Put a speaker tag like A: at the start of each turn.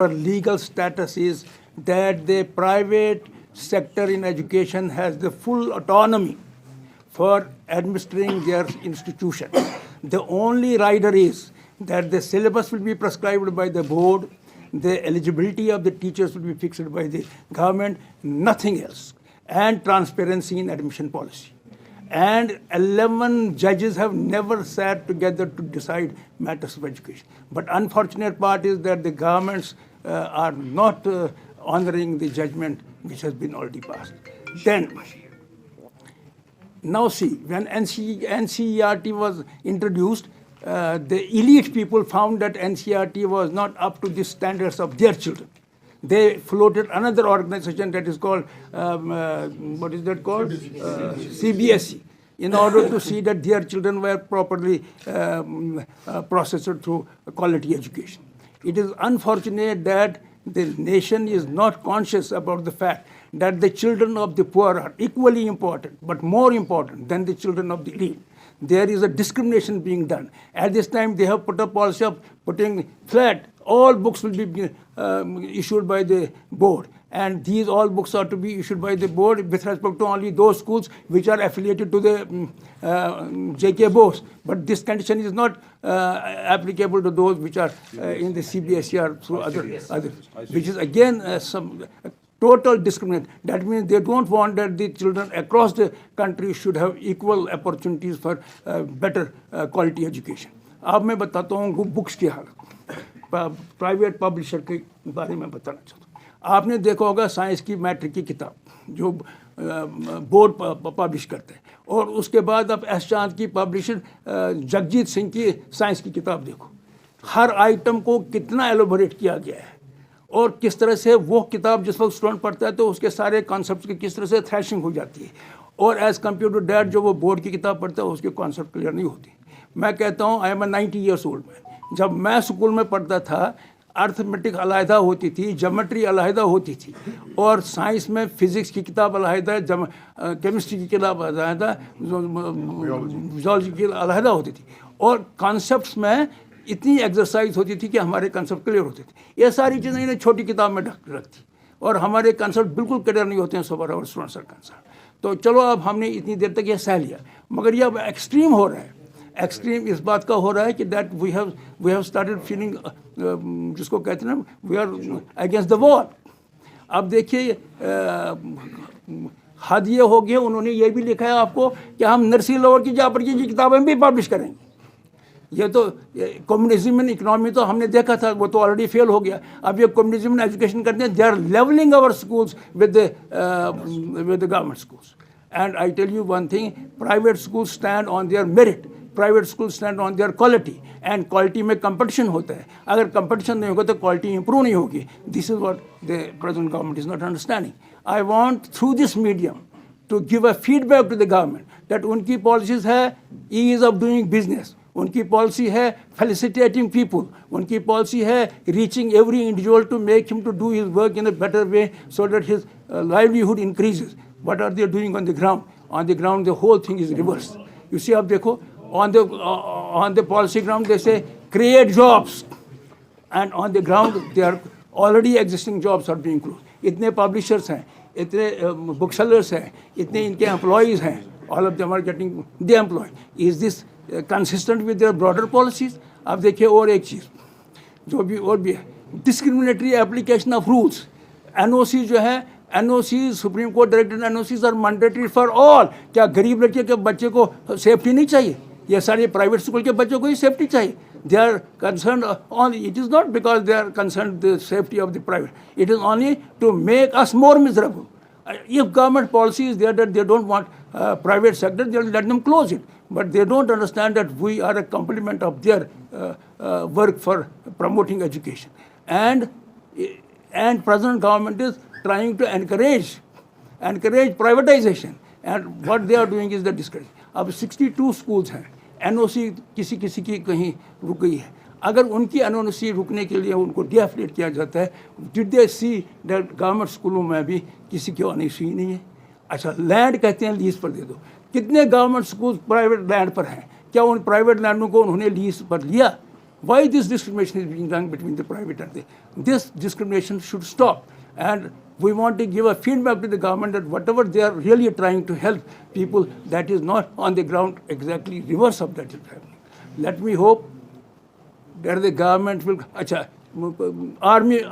A: Our legal status is that the private sector in education has the full autonomy for administering their institution. The only rider is that the syllabus will be prescribed by the board, the eligibility of the teachers will be fixed by the government, nothing else, and transparency in admission policy. And 11 judges have never sat together to decide matters of education. But unfortunate part is that the governments are not honoring the judgment which has been already passed. Then, now see, when NCERT was introduced, the elite people found that NCERT was not up to the standards of their children. They floated another organization that is called, what is that called? CBSE, in order to see that their children were properly processed through quality education. It is unfortunate that the nation is not conscious about the fact that the children of the poor are equally important, but more important than the children of the elite. There is a discrimination being done. At this time, they have put a policy of putting flat, all books will be issued by the board. And these all books are to be issued by the board with respect to only those schools which are affiliated to the J.K. Bose. But this condition is not applicable to those which are in the CBSE or through other, which is again some total discrimination. That means they don't want that the children across the country should have equal opportunities for better quality education. अब मैं बताता हूँ books की हालत, private publisher के बारे में बताना चाहता हूँ. आपने देखा होगा साइंस की मैट्रिक की किताब जो बोर्ड पब्लिश करते हैं, और उसके बाद आप एस चांद की पब्लिशर जगजीत सिंह की साइंस की किताब देखो. हर आइटम को कितना एलोबोरेट किया गया है और किस तरह से वो किताब जिस वक्त स्टूडेंट पढ़ता है तो उसके सारे कॉन्सेप्ट्स की किस तरह से थ्रैशिंग हो जाती है, और एज कम्पेयर टू डैट जो वो बोर्ड की किताब पढ़ता है उसके कॉन्सेप्ट क्लियर नहीं होती. मैं कहता हूँ I am 90 years old man. जब मैं स्कूल में पढ़ता था अर्थमेटिक अलहदा होती थी, ज्योमेट्री अलहदा होती थी, और साइंस में फिजिक्स की किताब अलहदा, केमिस्ट्री की किताब अलहदा, फिजियोलॉजी की अलहदा होती थी, और कॉन्सेप्ट्स में इतनी एक्सरसाइज होती थी कि हमारे कंसेप्ट क्लियर होते थे. ये सारी चीज़ें इन्हें छोटी किताब में रखती और हमारे कंसेप्ट बिल्कुल क्लियर नहीं होते हैं सो फार आवर स्टूडेंट्स आर कंसर्न. तो चलो अब हमने इतनी देर तक ये सह लिया, मगर ये अब एक्सट्रीम हो रहा है. एक्सट्रीम इस बात का हो रहा है कि that we have started feeling, जिसको कहते हैं ना, we are against the wall. अब देखिए हद ये हो गया, उन्होंने ये भी लिखा है आपको कि हम नर्सरी लेवल की जहाँ पर की किताबें भी पब्लिश करेंगे. ये तो कम्युनिज्म इन इकोनॉमी तो हमने देखा था, वो तो ऑलरेडी फेल हो गया. अब ये कम्युनिज्म इन एजुकेशन करते हैं. They are levelling our schools with the government schools. And I tell you one thing, private schools stand on their merit, private school stand on their quality, and quality में competition होता है. अगर competition नहीं होगा तो quality improve नहीं होगी. This is what the present government is not understanding. I want through this medium to give a feedback to the government that उनकी पॉलिसीज है ईज ऑफ डूइंग बिजनेस, उनकी पॉलिसी है facilitating people, उनकी policy है reaching every individual to make him to do his work in a better way so that his livelihood increases. What are they doing on the ground? On the ground the whole thing is reverse. You see, आप देखो, on the policy ground they say create jobs, and on the ground they are already existing jobs are being closed. इतने publishers हैं, इतने booksellers हैं, इतने इनके employees हैं, all of them are getting de-employed. Is this consistent with their broader policies? आप देखिए और एक चीज़ जो भी और भी है, discriminatory application of rules. NOC जो है, NOCs, supreme court directed NOCs are mandatory for all. क्या गरीब लड़के के बच्चे को सेफ्टी नहीं चाहिए? ये सारे प्राइवेट स्कूल के बच्चों को ही सेफ्टी चाहिए. They are concern on, it is not because they are concern the safety of the private, it is only to make us more miserable. If government policy is there that they don't want private sector, they let them close it, but they don't understand that we are a complement of their work for promoting education. And present government is trying to encourage privatization, and what they are doing is the discourage. अब 62 schools हैं, NOC किसी की कहीं रुक गई है. अगर उनकी NOC रुकने के लिए उनको डीएफिलेट किया जाता है, did they see that government स्कूलों में भी किसी की NOC नहीं है? अच्छा, लैंड कहते हैं लीज पर दे दो. कितने गवर्नमेंट स्कूल प्राइवेट लैंड पर हैं? क्या उन प्राइवेट लैंडों को उन्होंने लीज पर लिया? Why this discrimination is being done between the private and the... This discrimination should stop. And we want to give a feedback to the government that whatever they are really trying to help people, that is not on the ground, exactly reverse of that is happening. Let me hope that the government will... Army